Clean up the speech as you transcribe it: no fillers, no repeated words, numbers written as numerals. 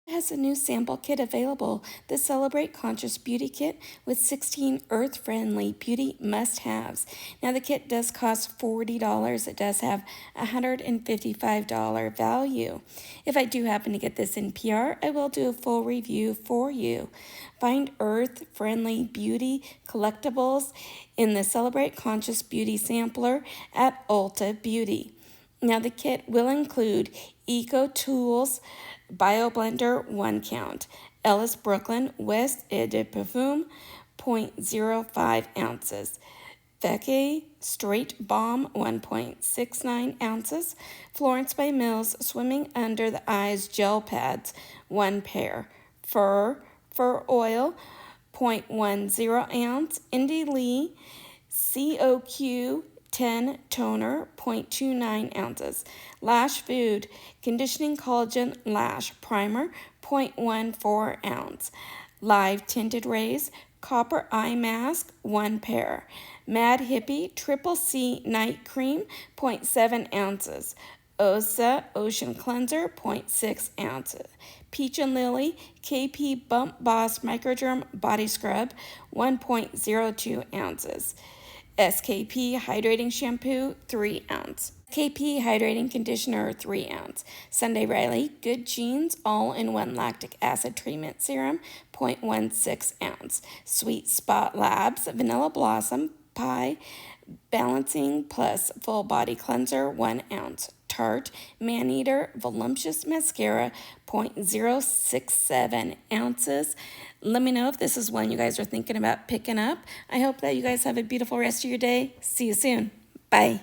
Has a new sample kit available, the Celebrate Conscious Beauty Kit with 16 earth-friendly beauty must-haves. Now the kit does cost $40. It does have a $155 value. If I do happen to get this in PR, I will do a full review for you. Find earth-friendly beauty collectibles in the Celebrate Conscious Beauty Sampler at Ulta Beauty. Now the kit will include Eco Tools Bio Blender 1 count, Ellis Brooklyn West Eau de Parfum 0.05 ounces, Feke Straight Balm 1.69 ounces, Florence by Mills Swimming Under the Eyes Gel Pads 1 pair, Fur Oil 0.10 ounce, Indie Lee COQ 10 toner 0.29 ounces, Lash Food Conditioning Collagen Lash Primer 0.14 ounce, Live Tinted Rays Copper Eye Mask 1 pair, Mad Hippie Triple C Night Cream 0.7 ounces, Osa Ocean Cleanser 0.6 ounces, Peach and Lily KP Bump Boss Microderm Body Scrub 1.02 ounces, Skp Hydrating Shampoo 3 ounce, KP Hydrating Conditioner 3 ounce, Sunday Riley Good Genes All-in-One Lactic Acid Treatment Serum 0.16 ounce, Sweet Spot Labs Vanilla Blossom Pie Balancing Plus Full Body Cleanser 1 ounce, Tarte Maneater Voluptuous Mascara 0.067 ounces. Let me know if this is one you guys are thinking about picking up. I hope that you guys have a beautiful rest of your day. See you soon. Bye.